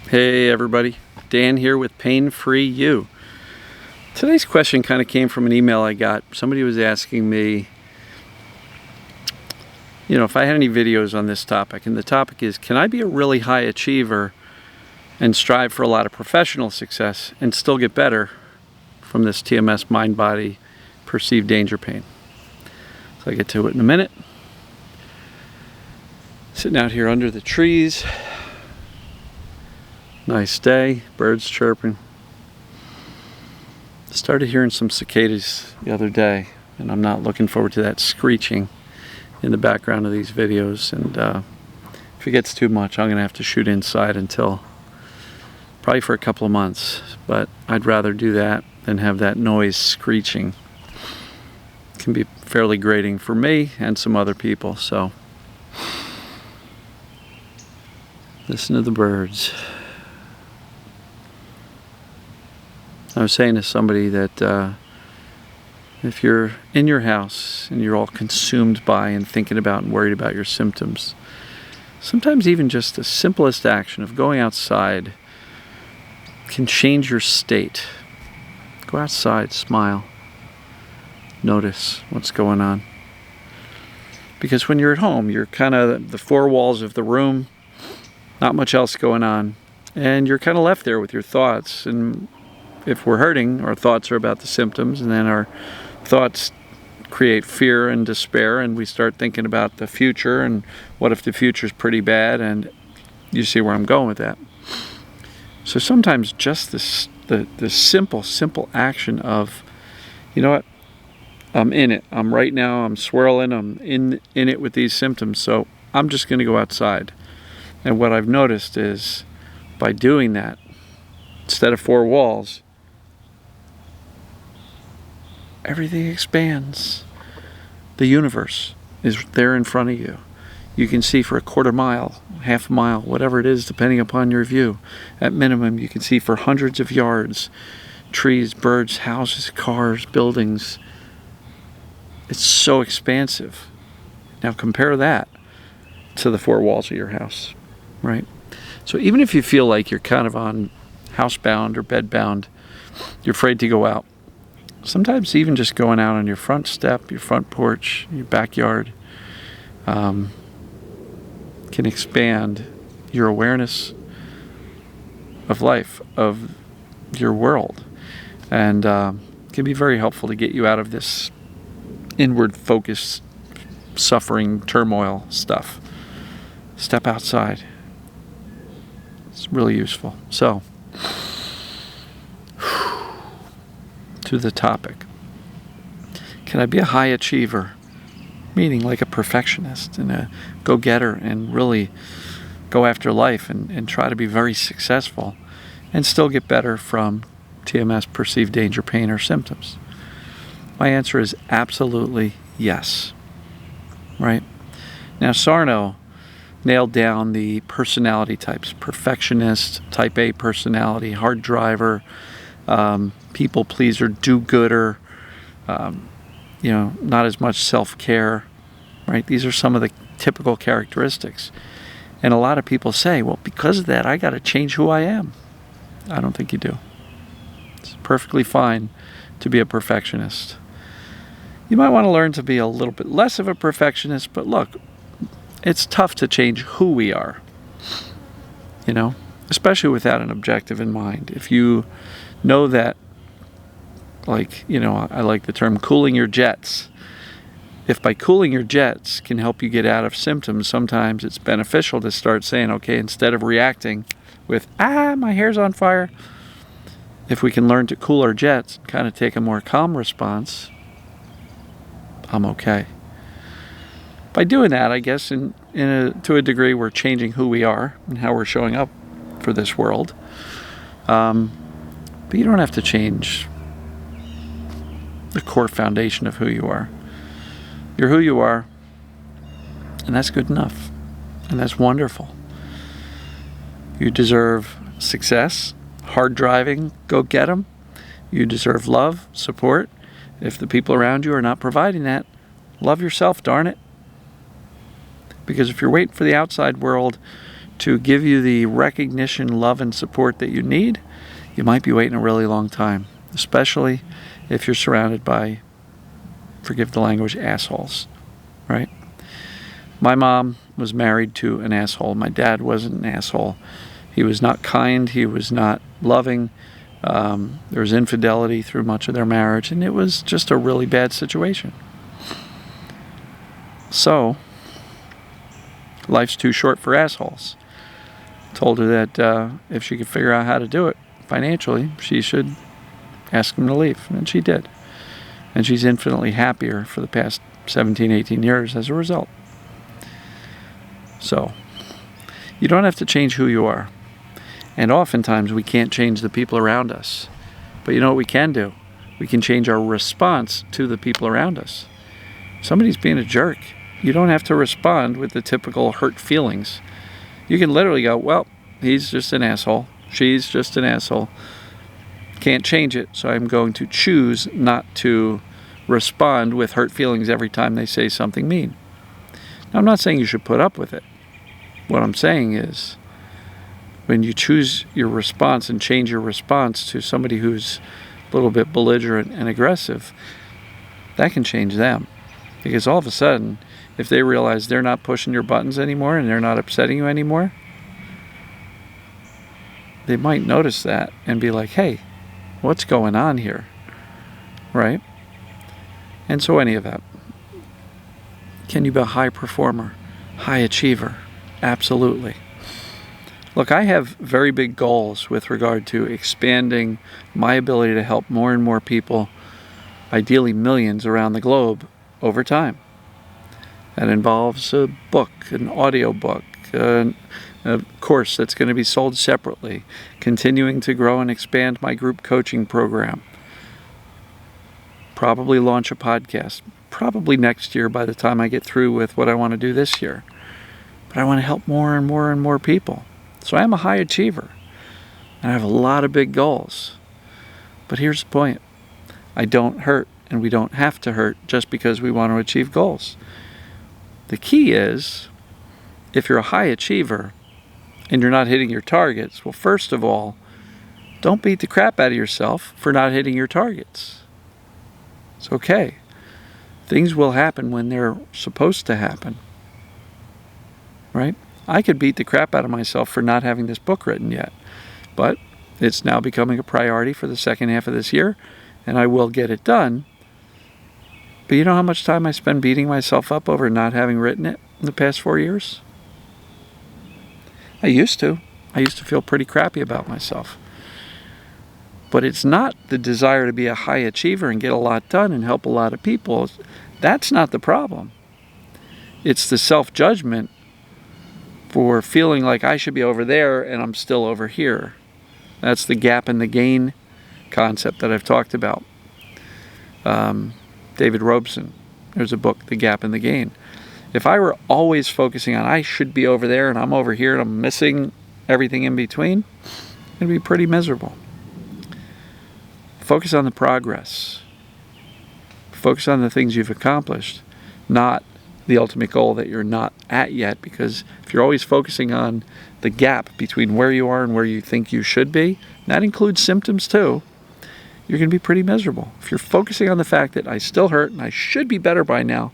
Hey everybody, Dan here with Pain Free You. Today's question kind of came from an email I got. Somebody was asking me, if I had any videos on this topic, and the topic is, can I be a really high achiever and strive for a lot of professional success and still get better from this TMS mind-body perceived danger pain? So I'll get to it in a minute. Sitting out here under the trees. Nice day, birds chirping. Started hearing some cicadas the other day, and I'm not looking forward to that screeching in the background of these videos. And if it gets too much, I'm gonna have to shoot inside until probably for a couple of months. But I'd rather do that than have that noise screeching. It can be fairly grating for me and some other people. So listen to the birds. I was saying to somebody that if you're in your house and you're all consumed by and thinking about and worried about your symptoms, sometimes even just the simplest action of going outside can change your state. Go outside, smile, notice what's going on. Because when you're at home, you're kind of the four walls of the room, not much else going on, and you're kind of left there with your thoughts. And if we're hurting, our thoughts are about the symptoms, and then our thoughts create fear and despair, and we start thinking about the future, and what if the future's pretty bad, and you see where I'm going with that. So sometimes just the simple action of, you know what, I'm in it. I'm right now, I'm swirling, I'm in it with these symptoms, so I'm just going to go outside. And what I've noticed is, by doing that, instead of four walls, everything expands. The universe is there in front of you. You can see for a quarter mile, half a mile, whatever it is, depending upon your view. At minimum, you can see for hundreds of yards. Trees, birds, houses, cars, buildings. It's so expansive. Now compare that to the four walls of your house, right? So even if you feel like you're kind of on housebound or bedbound, you're afraid to go out. Sometimes even just going out on your front step, your front porch, your backyard, can expand your awareness of life, of your world, and can be very helpful to get you out of this inward focused, suffering, turmoil stuff. Step outside. It's really useful. So, to the topic. Can I be a high achiever? Meaning like a perfectionist and a go-getter and really go after life and try to be very successful and still get better from TMS, perceived danger, pain, or symptoms? My answer is absolutely yes. Right? Now, Sarno nailed down the personality types: perfectionist, type A personality, hard driver, people pleaser, do-gooder, not as much self-care, right? These are some of the typical characteristics. And a lot of people say, well, because of that, I got to change who I am. I don't think you do. It's perfectly fine to be a perfectionist. You might want to learn to be a little bit less of a perfectionist, but look, it's tough to change who we are, especially without an objective in mind. If you know that, I like the term cooling your jets. If by cooling your jets can help you get out of symptoms, sometimes it's beneficial to start saying, okay, instead of reacting with, my hair's on fire, if we can learn to cool our jets, kind of take a more calm response, I'm okay. By doing that, I guess, to a degree, we're changing who we are and how we're showing up for this world. But you don't have to change the core foundation of who you are. You're who you are, and that's good enough, and that's wonderful. You deserve success, hard driving, go get 'em. You deserve love, support. If the people around you are not providing that, love yourself, darn it. Because if you're waiting for the outside world to give you the recognition, love, and support that you need, you might be waiting a really long time, especially if you're surrounded by, forgive the language, assholes, right? My mom was married to an asshole. My dad wasn't an asshole. He was not kind. He was not loving. There was infidelity through much of their marriage, and it was just a really bad situation. So, life's too short for assholes. Told her that if she could figure out how to do it financially, she should ask him to leave, and she did. And she's infinitely happier for the past 17, 18 years as a result. So, you don't have to change who you are. And oftentimes we can't change the people around us. But you know what we can do? We can change our response to the people around us. Somebody's being a jerk. You don't have to respond with the typical hurt feelings. You can literally go, well, he's just an asshole. She's just an asshole. Can't change it, so I'm going to choose not to respond with hurt feelings every time they say something mean. Now, I'm not saying you should put up with it. What I'm saying is, when you choose your response and change your response to somebody who's a little bit belligerent and aggressive, that can change them. Because all of a sudden, if they realize they're not pushing your buttons anymore and they're not upsetting you anymore, they might notice that and be like, hey, what's going on here? Right? And so any of that. Can you be a high performer? High achiever? Absolutely. Look, I have very big goals with regard to expanding my ability to help more and more people, ideally millions around the globe, over time. That involves a book, an audio book, a course that's going to be sold separately, continuing to grow and expand my group coaching program, probably launch a podcast, probably next year by the time I get through with what I want to do this year. But I want to help more and more and more people. So I am a high achiever, and I have a lot of big goals. But here's the point. I don't hurt, and we don't have to hurt just because we want to achieve goals. The key is, if you're a high achiever and you're not hitting your targets, well, first of all, don't beat the crap out of yourself for not hitting your targets. It's okay. Things will happen when they're supposed to happen. Right? I could beat the crap out of myself for not having this book written yet, but it's now becoming a priority for the second half of this year, and I will get it done. But you know how much time I spend beating myself up over not having written it in the past 4 years? I used to. I used to feel pretty crappy about myself. But it's not the desire to be a high achiever and get a lot done and help a lot of people. That's not the problem. It's the self-judgment for feeling like I should be over there and I'm still over here. That's the gap and the gain concept that I've talked about. David Robeson, there's a book, The Gap and the Gain. If I were always focusing on I should be over there and I'm over here and I'm missing everything in between, it'd be pretty miserable. Focus on the progress. Focus on the things you've accomplished, not the ultimate goal that you're not at yet, because if you're always focusing on the gap between where you are and where you think you should be, and that includes symptoms too, you're going to be pretty miserable. If you're focusing on the fact that I still hurt and I should be better by now,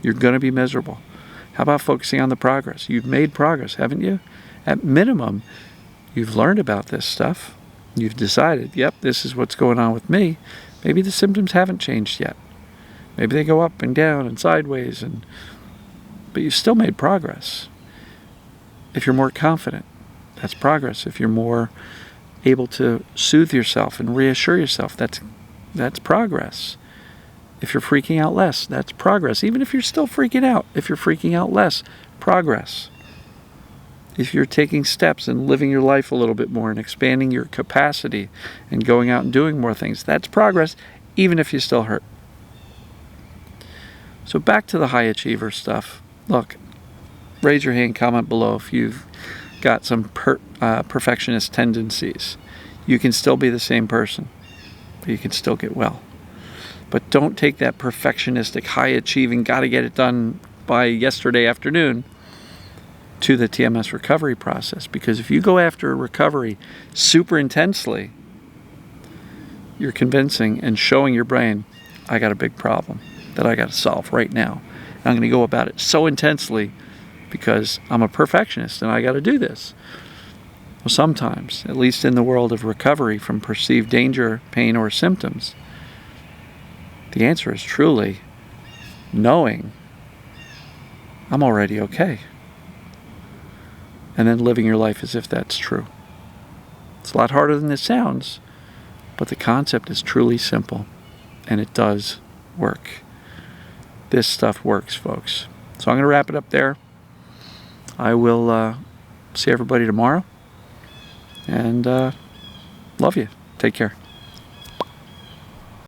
you're going to be miserable. How about focusing on the progress? You've made progress, haven't you? At minimum, you've learned about this stuff. You've decided, yep, this is what's going on with me. Maybe the symptoms haven't changed yet. Maybe they go up and down and sideways, but you've still made progress. If you're more confident, that's progress. If you're more able to soothe yourself and reassure yourself, that's progress. If you're freaking out less, that's progress. Even if you're still freaking out, if you're freaking out less, progress. If you're taking steps and living your life a little bit more and expanding your capacity and going out and doing more things, that's progress, even if you still hurt. So back to the high achiever stuff. Look, raise your hand, comment below if you've got some perfectionist tendencies. You can still be the same person, but you can still get well. But don't take that perfectionistic, high achieving, got to get it done by yesterday afternoon, to the TMS recovery process. Because if you go after recovery super intensely, you're convincing and showing your brain, I got a big problem that I got to solve right now. And I'm going to go about it so intensely because I'm a perfectionist and I got to do this. Well, sometimes, at least in the world of recovery from perceived danger, pain, or symptoms, the answer is truly knowing I'm already okay. And then living your life as if that's true. It's a lot harder than it sounds, but the concept is truly simple, and it does work. This stuff works, folks. So I'm going to wrap it up there. I will see everybody tomorrow, and love you. Take care.